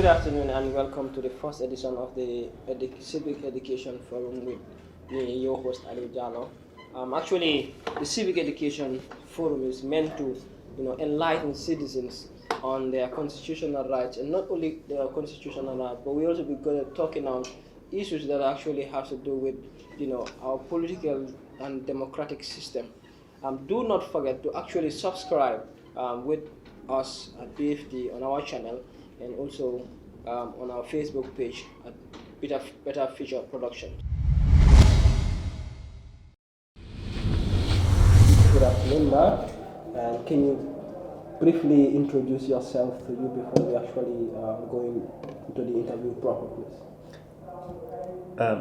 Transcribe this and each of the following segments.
Good afternoon and welcome to the first edition of the Civic Education Forum with me, your host Ali Jallo. Actually, the Civic Education Forum is meant to, enlighten citizens on their constitutional rights, and not only their constitutional rights, but we also be good at talking on issues that actually have to do with, our political and democratic system. Do not forget to actually subscribe with us at BFD on our channel and also on our Facebook page at Better Future Production. Good afternoon, Mark. And can you briefly introduce yourself to you before we actually go into the interview proper, please?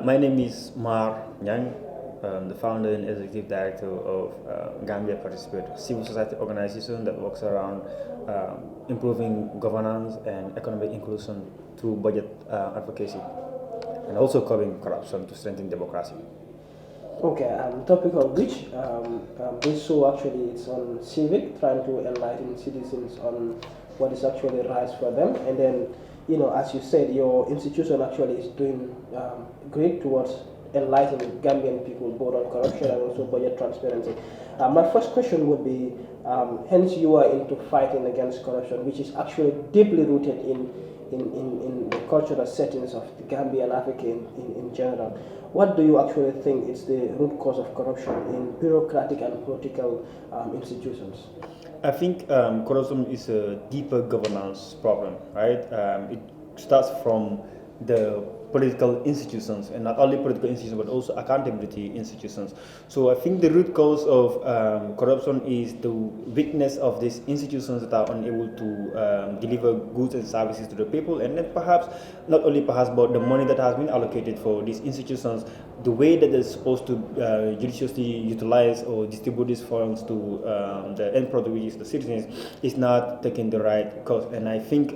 My name is Mar Nyang. The founder and executive director of Gambia Participate, a civil society organization that works around improving governance and economic inclusion through budget advocacy, and also curbing corruption to strengthen democracy. Okay, topic of which this show actually is on Civic, trying to enlighten citizens on what is actually right for them, and then as you said, your institution actually is doing great towards enlightening Gambian people both on corruption and also budget transparency. My first question would be, hence you are into fighting against corruption, which is actually deeply rooted in the cultural settings of the Gambia and Africa in general. What do you actually think is the root cause of corruption in bureaucratic and political institutions? I think corruption is a deeper governance problem, right? It starts from the political institutions, and not only political institutions but also accountability institutions. So I think the root cause of corruption is the weakness of these institutions that are unable to deliver goods and services to the people, and then perhaps not only perhaps but the money that has been allocated for these institutions, the way that they're supposed to judiciously utilize or distribute these funds to the end product, which is the citizens, is not taking the right course. And I think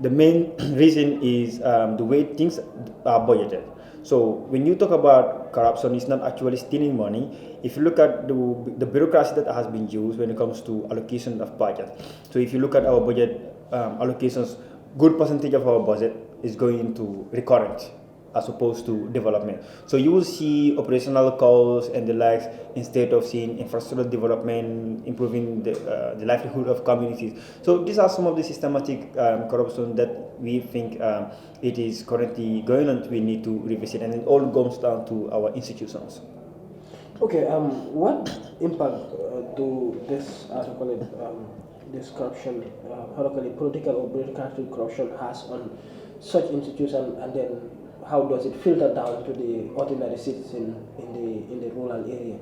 the main reason is the way things are budgeted. So when you talk about corruption, it's not actually stealing money. If you look at the bureaucracy that has been used when it comes to allocation of budget. So if you look at our budget allocations, good percentage of our budget is going into recurrent as opposed to development. So you will see operational costs and the likes instead of seeing infrastructural development, improving the livelihood of communities. So these are some of the systematic corruption that we think it is currently going on. We need to revisit, and it all comes down to our institutions. Okay, what impact do this, this corruption, political or bureaucratic corruption has on such institutions, and then how does it filter down to the ordinary citizen in the rural area?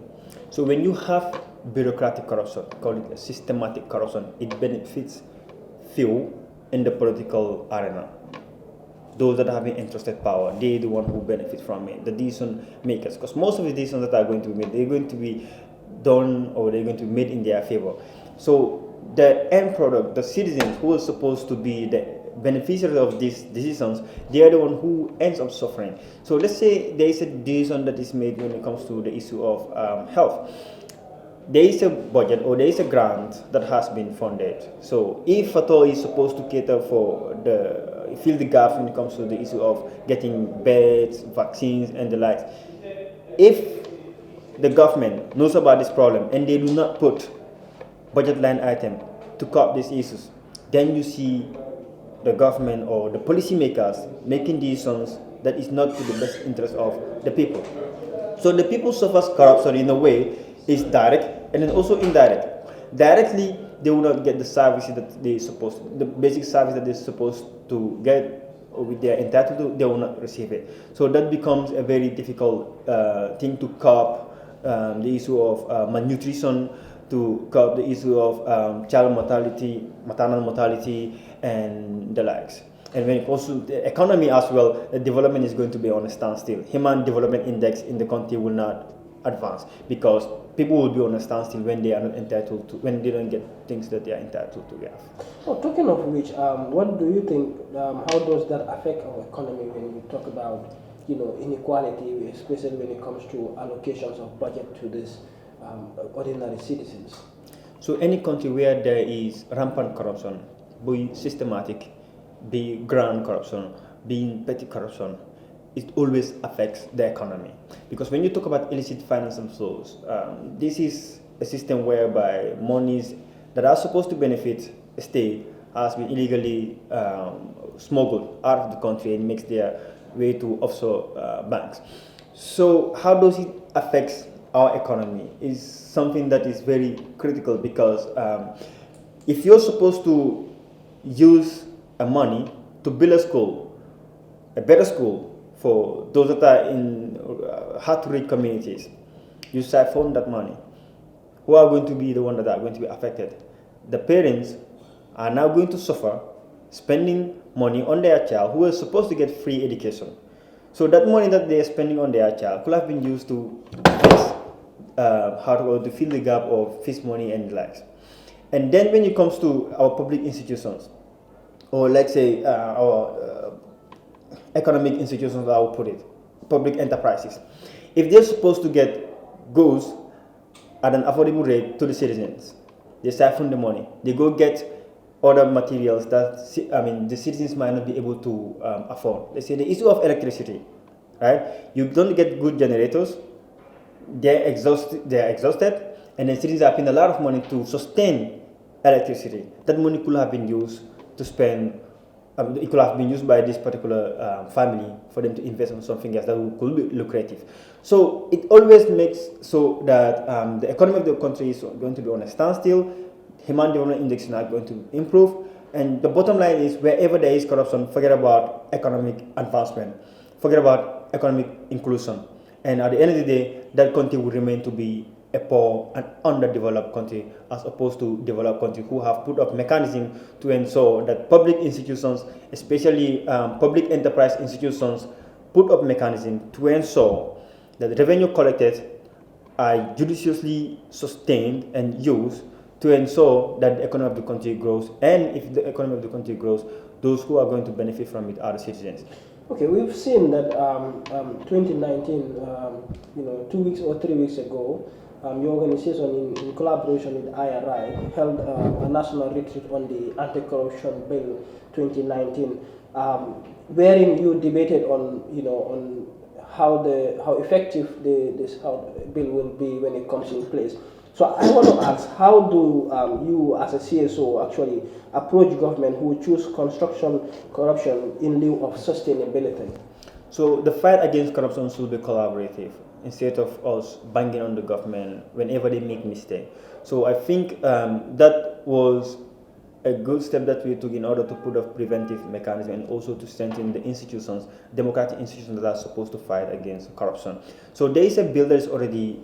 So when you have bureaucratic corruption, call it systematic corruption, it benefits few in the political arena. Those that have entrusted power, they're the one who benefit from it, the decision makers. Because most of the decisions that are going to be made, they're going to be done or they're going to be made in their favor. So the end product, the citizens who are supposed to be the beneficiaries of these decisions, they are the one who ends up suffering. So let's say there is a decision that is made when it comes to the issue of health. There is a budget or there is a grant that has been funded. So if at all is supposed to cater for fill the gaps when it comes to the issue of getting beds, vaccines, and the likes, if the government knows about this problem and they do not put budget line item to curb these issues, then you see the government or the policymakers making decisions that is not to the best interest of the people. So the people suffers corruption in a way is direct and then also indirect. Directly, they will not get the services that they're supposed to, the basic service that they're supposed to get or with their entitled to, they will not receive it. So that becomes a very difficult thing to curb the issue of malnutrition, to curb the issue of child mortality, maternal mortality, and the likes. And when it comes to the economy as well, the development is going to be on a standstill. Human Development Index in the country will not advance because people will be on a standstill when they are not entitled to, when they don't get things that they are entitled to get. Well, talking of which, what do you think, how does that affect our economy when we talk about, inequality, especially when it comes to allocations of budget to these ordinary citizens? So any country where there is rampant corruption, be systematic, be grand corruption, being petty corruption, it always affects the economy. Because when you talk about illicit financial flows, this is a system whereby monies that are supposed to benefit the state has been illegally smuggled out of the country and makes their way to offshore banks. So how does it affect our economy is something that is very critical, because if you're supposed to use money to build a school, a better school for those that are in hard-to-reach communities, you siphon that money. Who are going to be the ones that are going to be affected? The parents are now going to suffer spending money on their child who is supposed to get free education. So that money that they are spending on their child could have been used to fix, to fill the gap of fees money and the likes. And then when it comes to our public institutions, or let's say our economic institutions, I will put it, public enterprises, if they're supposed to get goods at an affordable rate to the citizens, they siphon the money. They go get other materials that the citizens might not be able to afford. Let's say the issue of electricity, right? You don't get good generators. They're exhausted, and the citizens are paying a lot of money to sustain electricity. That money could have been used to spend. It could have been used by this particular family for them to invest on something else that could be lucrative. So it always makes so that the economy of the country is going to be on a standstill. Human Development Index is not going to improve. And the bottom line is, wherever there is corruption, forget about economic advancement, forget about economic inclusion. And at the end of the day, that country will remain to be a poor and underdeveloped country, as opposed to developed countries who have put up mechanisms to ensure that public institutions, especially public enterprise institutions, put up mechanisms to ensure that the revenue collected are judiciously sustained and used to ensure that the economy of the country grows. And if the economy of the country grows, those who are going to benefit from it are the citizens. Okay, we've seen that 2019, 2 weeks or 3 weeks ago, your organization, in collaboration with IRI, held a national retreat on the Anti-Corruption Bill 2019, wherein you debated on how effective this bill will be when it comes in place. So I want to ask, how do you as a CSO actually approach government who choose construction corruption in lieu of sustainability? So the fight against corruption should be collaborative, instead of us banging on the government whenever they make mistakes. So I think that was a good step that we took in order to put up preventive mechanism and also to strengthen the institutions, democratic institutions that are supposed to fight against corruption. So there is a bill that is already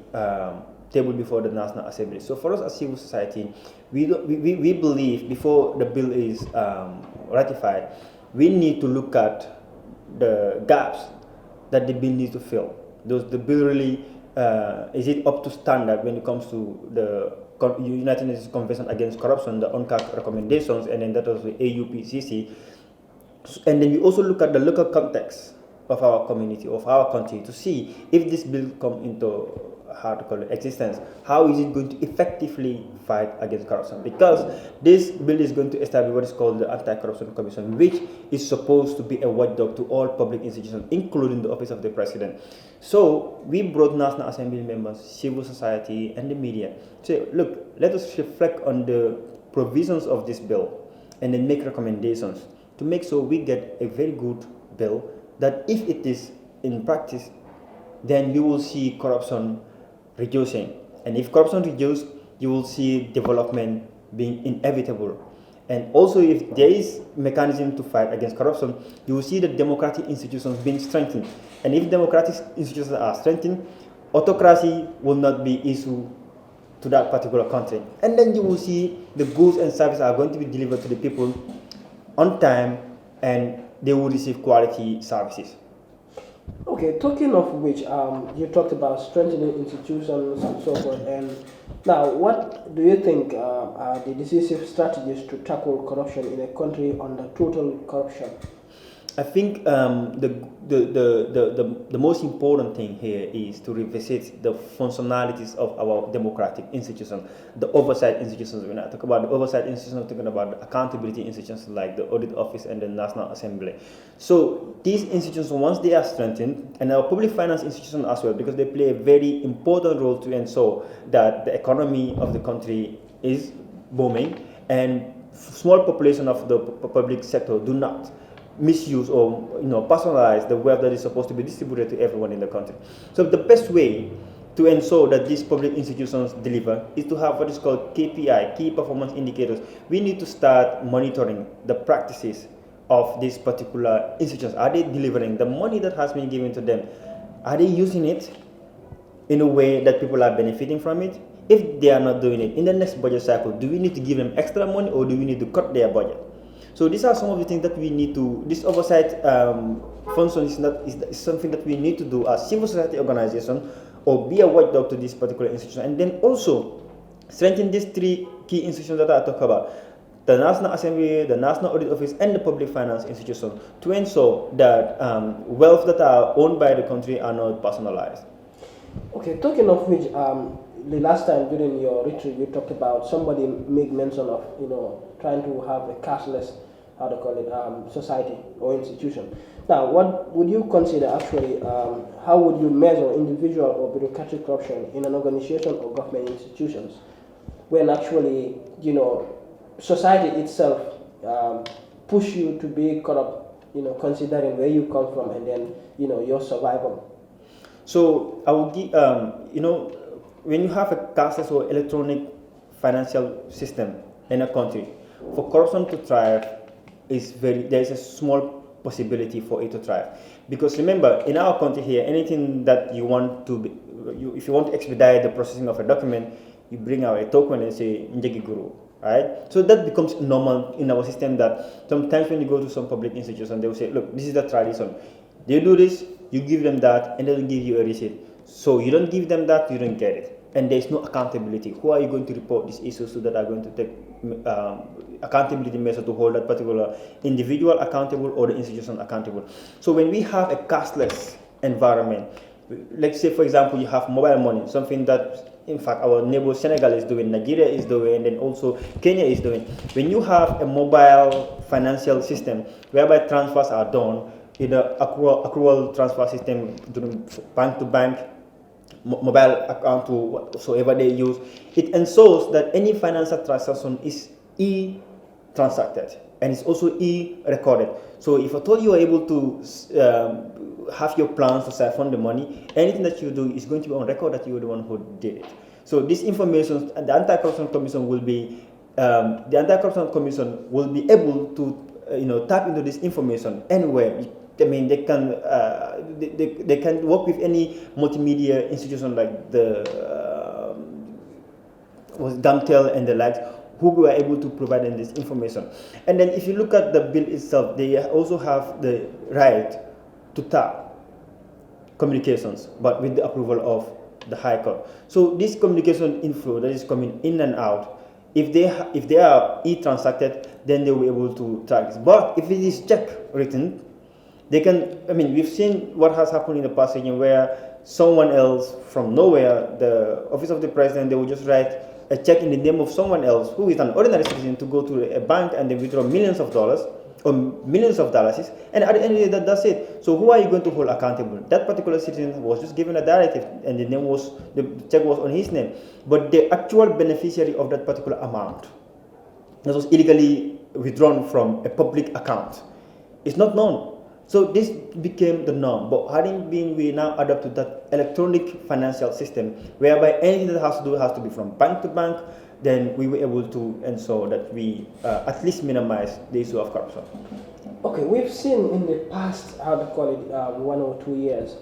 tabled before the National Assembly. So for us as civil society, we believe before the bill is ratified, we need to look at the gaps that the bill needs to fill. Does the bill really, is it up to standard when it comes to the United Nations Convention Against Corruption, the UNCAC recommendations, and then that was the AUPCC. And then we also look at the local context of our community, of our country, to see if this bill comes into existence, how is it going to effectively fight against corruption? Because this bill is going to establish what is called the AntiCorruption Commission, which is supposed to be a watchdog to all public institutions, including the office of the president. So we brought National Assembly members, civil society, and the media to say, look, let us reflect on the provisions of this bill and then make recommendations to make sure we get a very good bill that, if it is in practice, then you will see corruption reducing. And if corruption reduces, you will see development being inevitable. And also, if there is mechanism to fight against corruption, you will see the democratic institutions being strengthened. And if democratic institutions are strengthened, autocracy will not be issue to that particular country. And then you will see the goods and services are going to be delivered to the people on time, and they will receive quality services. Okay, talking of which, you talked about strengthening institutions and so forth. And now, what do you think are the decisive strategies to tackle corruption in a country under total corruption? I think the most important thing here is to revisit the functionalities of our democratic institutions, the oversight institutions. When I talk about the oversight institutions, I'm talking about the accountability institutions like the Audit Office and the National Assembly. So these institutions, once they are strengthened, and our public finance institutions as well, because they play a very important role to ensure that the economy of the country is booming and small population of the public sector do not misuse or personalize the wealth that is supposed to be distributed to everyone in the country. So the best way to ensure that these public institutions deliver is to have what is called KPI, key performance indicators. We need to start monitoring the practices of these particular institutions. Are they delivering the money that has been given to them? Are they using it in a way that people are benefiting from it? If they are not doing it, in the next budget cycle, do we need to give them extra money or do we need to cut their budget? So these are some of the things that we need to, this oversight function is something that we need to do as civil society organization or be a watchdog to this particular institution. And then also strengthen these three key institutions that I talk about, the National Assembly, the National Audit Office, and the Public Finance Institution, to ensure that wealth that are owned by the country are not personalized. Okay, talking of which, the last time during your retreat, you talked about somebody made mention of trying to have a cashless, how to call it, society or institution. Now, what would you consider actually? How would you measure individual or bureaucratic corruption in an organization or government institutions, when actually society itself push you to be corrupt? Considering where you come from and then your survival. So I will give when you have a cashless or electronic financial system in a country, for corruption to thrive there is a small possibility for it to thrive. Because remember, in our country here, anything that you want to if you want to expedite the processing of a document, you bring out a token and say Njegi Guru, right? So that becomes normal in our system, that sometimes when you go to some public institution, they will say, look, this is the tradition. They do this, you give them that, and they will give you a receipt. So you don't give them that, you don't get it. And there is no accountability. Who are you going to report these issues to that are going to take accountability measure to hold that particular individual accountable or the institution accountable? So when we have a cashless environment, let's say, for example, you have mobile money, something that, in fact, our neighbor Senegal is doing, Nigeria is doing, and then also Kenya is doing. When you have a mobile financial system whereby transfers are done in an accrual transfer system, bank to bank, mobile account to whatsoever they use, it ensures that any financial transaction is e-transacted and it's also e-recorded. So if at all you are able to have your plans to siphon the money, anything that you do is going to be on record that you were the one who did it. So this information, the Anti-Corruption Commission will be able to tap into this information anywhere. I mean, they can work with any multimedia institution like the Gamtel and the likes, who were able to provide them this information. And then if you look at the bill itself, they also have the right to tap communications, but with the approval of the High Court. So this communication inflow that is coming in and out, if they are e-transacted, then they will be able to track this. But if it is check written, they can, we've seen what has happened in the past where someone else from nowhere, the office of the president, they will just write a check in the name of someone else who is an ordinary citizen to go to a bank and they withdraw millions of dollars or millions of dollars, and at the end of the day, that's it. So who are you going to hold accountable? That particular citizen was just given a directive and the check was on his name, but the actual beneficiary of that particular amount that was illegally withdrawn from a public account is not known. So this became the norm, but we now adapt to that electronic financial system whereby anything that has to be from bank to bank, then we were able to ensure that we at least minimize the issue of corruption. Okay, we've seen in the past, 1 or 2 years,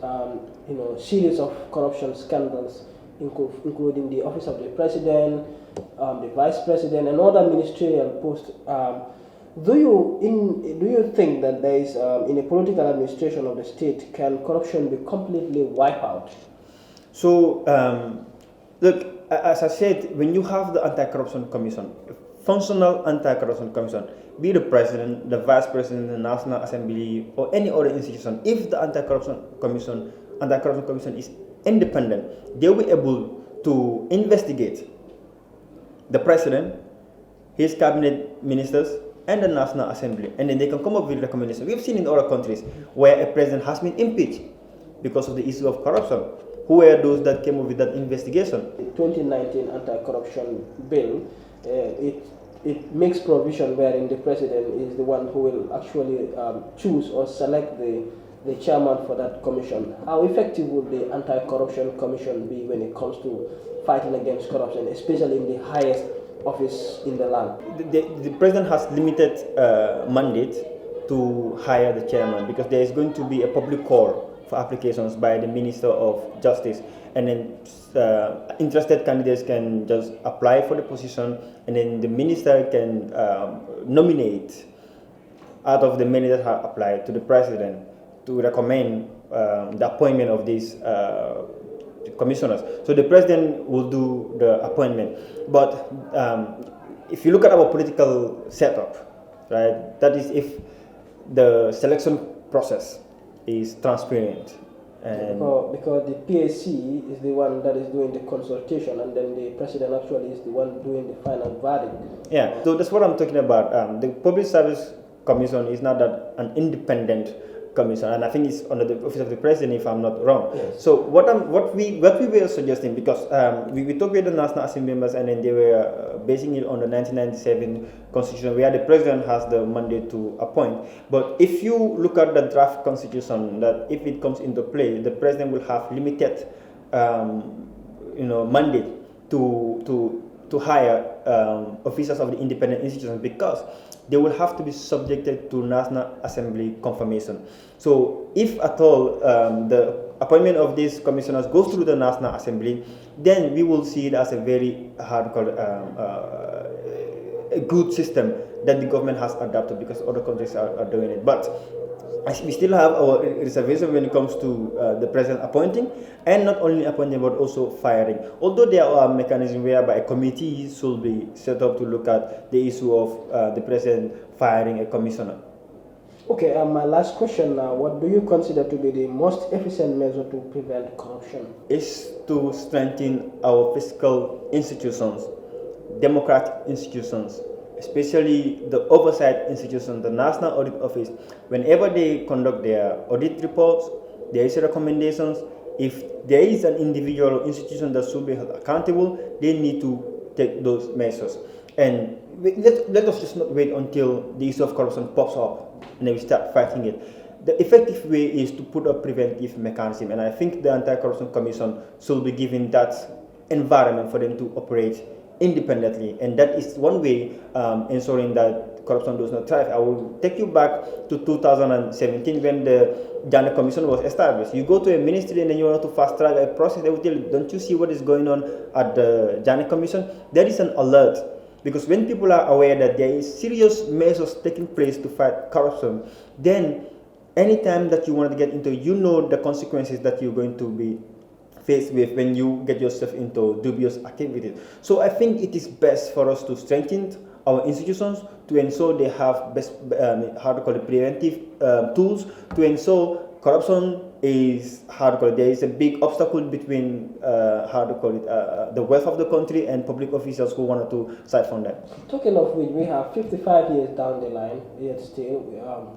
series of corruption scandals, including the office of the president, the vice president, and other ministerial posts. Do you think that there is, in a political administration of the state, can corruption be completely wiped out? So, look, as I said, when you have the Anti-Corruption Commission, functional anti-corruption commission, be the president, the vice president, the National Assembly, or any other institution, if the anti-corruption commission is independent, they will be able to investigate the president, his cabinet ministers, and the National Assembly, and then they can come up with recommendations. We've seen in other countries where a president has been impeached because of the issue of corruption. Who were those that came up with that investigation? The 2019 anti-corruption bill, it makes provision wherein the president is the one who will actually choose or select the chairman for that commission. How effective would the anti-corruption commission be when it comes to fighting against corruption, especially in the highest office in the land? The president has limited mandate to hire the chairman, because there is going to be a public call for applications by the Minister of Justice, and then interested candidates can just apply for the position, and then the minister can nominate out of the many that have applied to the president to recommend the appointment of these commissioners. So the president will do the appointment. But if you look at our political setup, right, that is if the selection process is transparent. And because the PAC is the one that is doing the consultation, and then the president actually is the one doing the final verdict. Yeah, so that's what I'm talking about. The Public Service Commission is not that an independent commission, and I think it's under the office of the president, if I'm not wrong. Yes. So what we were suggesting, because we talked with the National Assembly members, and then they were basing it on the 1997 constitution, where the president has the mandate to appoint. But if you look at the draft constitution, that if it comes into play, the president will have limited mandate to hire officers of the independent institutions, because they will have to be subjected to National Assembly confirmation. So if at all the appointment of these commissioners goes through the National Assembly, then we will see it as a very a good system that the government has adopted, because other countries are doing it. But we still have our reservation when it comes to the president appointing, and not only appointing but also firing. Although there are mechanisms whereby a committee should be set up to look at the issue of the president firing a commissioner. Okay, my last question now. What do you consider to be the most efficient measure to prevent corruption? Is to strengthen our fiscal institutions, democratic institutions, especially the oversight institution, the National Audit Office. Whenever they conduct their audit reports, there is recommendations. If there is an individual or institution that should be held accountable, they need to take those measures. And let us just not wait until the issue of corruption pops up and then we start fighting it. The effective way is to put a preventive mechanism, and I think the Anti-Corruption Commission should be given that environment for them to operate independently, and that is one way ensuring that corruption does not thrive. I will take you back to 2017 when the Janneh Commission was established. You go to a ministry and then you want to fast track a process, they will tell you, don't you see what is going on at the Janneh Commission? There is an alert, because when people are aware that there is serious measures taking place to fight corruption, then anytime that you want to get into, you know the consequences that you're going to be faced with when you get yourself into dubious activities. So I think it is best for us to strengthen our institutions to ensure they have best, preventive tools to ensure corruption is, there is a big obstacle between, the wealth of the country and public officials who wanted to siphon that. Talking of which, we have 55 years down the line, yet still,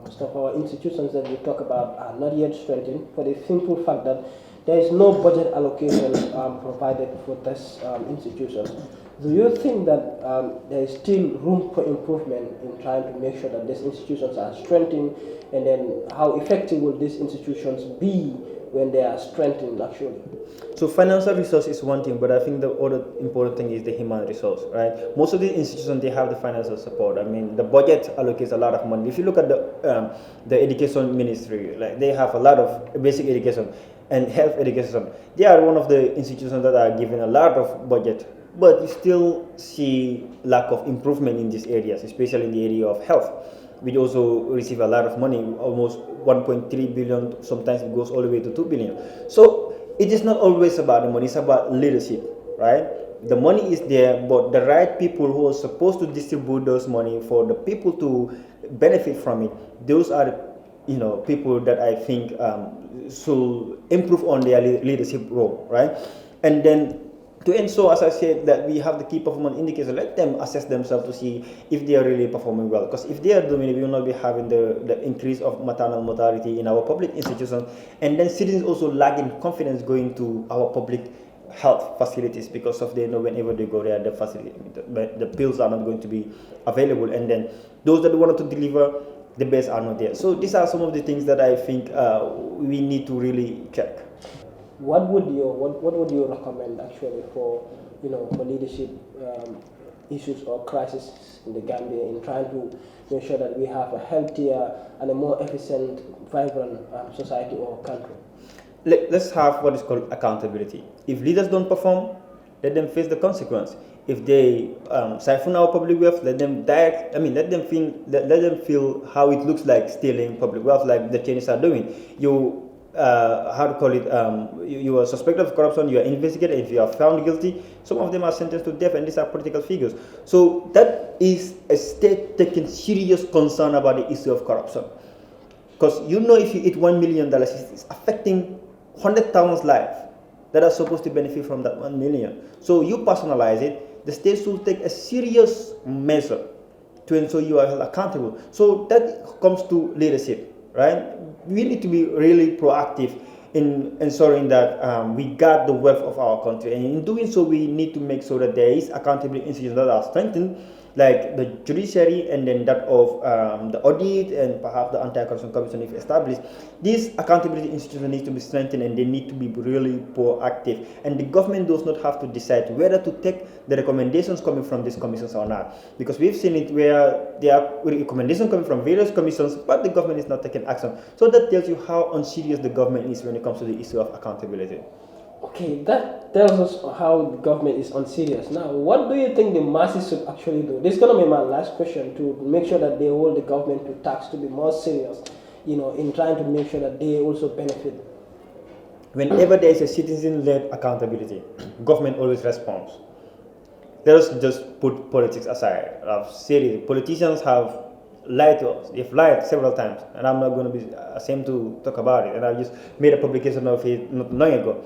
most of our institutions that we talk about are not yet strengthened, for the simple fact that there is no budget allocation provided for these institutions. Do you think that there is still room for improvement in trying to make sure that these institutions are strengthened, and then how effective will these institutions be when they are strengthened actually? So financial resource is one thing, but I think the other important thing is the human resource, right? Most of these institutions, they have the financial support. I mean, the budget allocates a lot of money. If you look at the education ministry, like they have a lot of basic education and health education. They are one of the institutions that are given a lot of budget, but you still see lack of improvement in these areas, especially in the area of health, which also receive a lot of money, almost 1.3 billion, sometimes it goes all the way to 2 billion. So it is not always about the money, it's about leadership, right? The money is there, but the right people who are supposed to distribute those money for the people to benefit from it, those are the, people that I think should improve on their leadership role, right? And then to ensure, as I said, that we have the key performance indicators, let them assess themselves to see if they are really performing well. Because if they are doing it, we will not be having the increase of maternal mortality in our public institutions, and then citizens also lack in confidence going to our public health facilities because of they know whenever they go there, the pills are not going to be available, and then those that wanted to deliver the best are not there. So these are some of the things that I think we need to really check. What would you recommend actually for for leadership issues or crises in the Gambia in trying to make sure that we have a healthier and a more efficient, vibrant society or country? Let's have what is called accountability. If leaders don't perform, let them face the consequence. If they siphon our public wealth, let them feel how it looks like stealing public wealth, like the Chinese are doing. You you are suspected of corruption, you are investigated. If you are found guilty, some of them are sentenced to death, and these are political figures. So that is a state taking serious concern about the issue of corruption, because if you eat $1 million, it's affecting 100,000 lives that are supposed to benefit from that 1 million. So you personalize it. The state should take a serious measure to ensure you are held accountable. So that comes to leadership, right? We need to be really proactive in ensuring that we guard the wealth of our country, and in doing so, we need to make sure that there is accountability institutions that are strengthened, like the judiciary, and then that of the audit, and perhaps the Anti-Corruption Commission if established. These accountability institutions need to be strengthened, and they need to be really proactive. And the government does not have to decide whether to take the recommendations coming from these commissions or not, because we've seen it where there are recommendations coming from various commissions, but the government is not taking action. So that tells you how unserious the government is when it comes to the issue of accountability. Okay, that tells us how the government is unserious. Now, what do you think the masses should actually do? This is going to be my last question, to make sure that they hold the government to task to be more serious, in trying to make sure that they also benefit. Whenever there is a citizen-led accountability, government always responds. Let us just put politics aside. I've said it, politicians have lied to us. They've lied several times, and I'm not going to be ashamed to talk about it. And I just made a publication of it not long ago.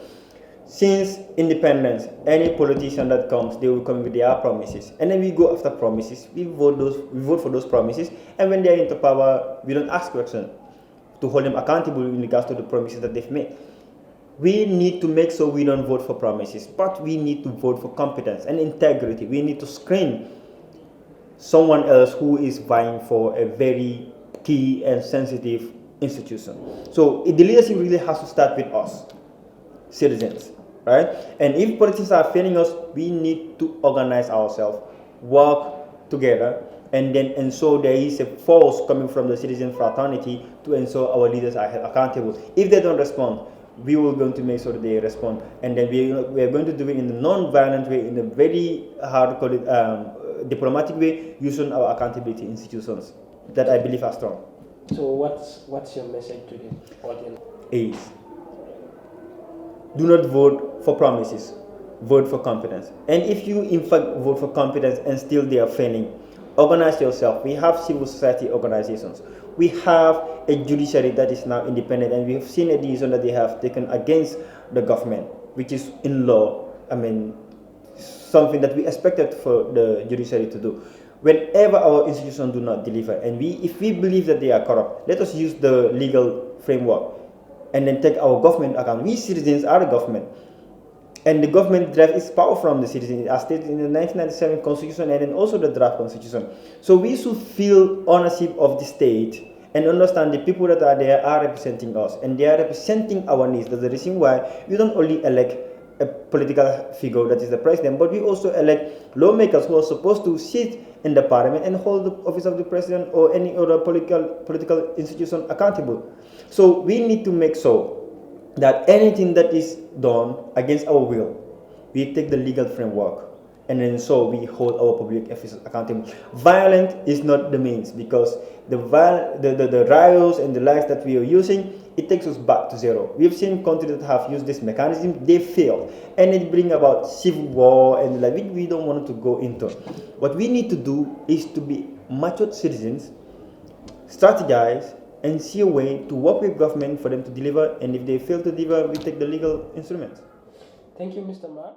Since independence, any politician that comes, they will come with their promises, and then we go after promises. We vote for those promises, and when they are into power, we don't ask questions to hold them accountable in regards to the promises that they've made. We need to make sure we don't vote for promises, but we need to vote for competence and integrity. We need to screen someone else who is vying for a very key and sensitive institution. So the leadership really has to start with us, citizens. Right? And if politicians are failing us, we need to organize ourselves, work together, and then ensure there is a force coming from the citizen fraternity to ensure our leaders are held accountable. If they don't respond, we will going to make sure that they respond, and then we are going to do it in a non-violent way, in a very diplomatic way, using our accountability institutions that I believe are strong. So what's your message to the audience? Is do not vote for promises, vote for competence. And if you in fact vote for competence and still they are failing, organize yourself. We have civil society organizations. We have a judiciary that is now independent, and we have seen a decision that they have taken against the government, which is in law. Something that we expected for the judiciary to do. Whenever our institutions do not deliver, and if we believe that they are corrupt, let us use the legal framework and then take our government account. We citizens are the government, and the government draft its power from the citizens, as stated in the 1997 Constitution and then also the draft Constitution. So we should feel ownership of the state and understand the people that are there are representing us, and they are representing our needs. That's the reason why we don't only elect a political figure that is the president, but we also elect lawmakers who are supposed to sit in the parliament and hold the office of the president or any other political institution accountable. So we need to make sure that anything that is done against our will, we take the legal framework, and then so we hold our public officials accountable. Violence is not the means, because the riots and the likes that we are using it takes us back to zero. We've seen countries that have used this mechanism, they fail, and it brings about civil war, and like we don't want to go into. What we need to do is to be mature citizens, strategize, and see a way to work with government for them to deliver, and if they fail to deliver, we take the legal instruments. Thank you, Mr. Ma.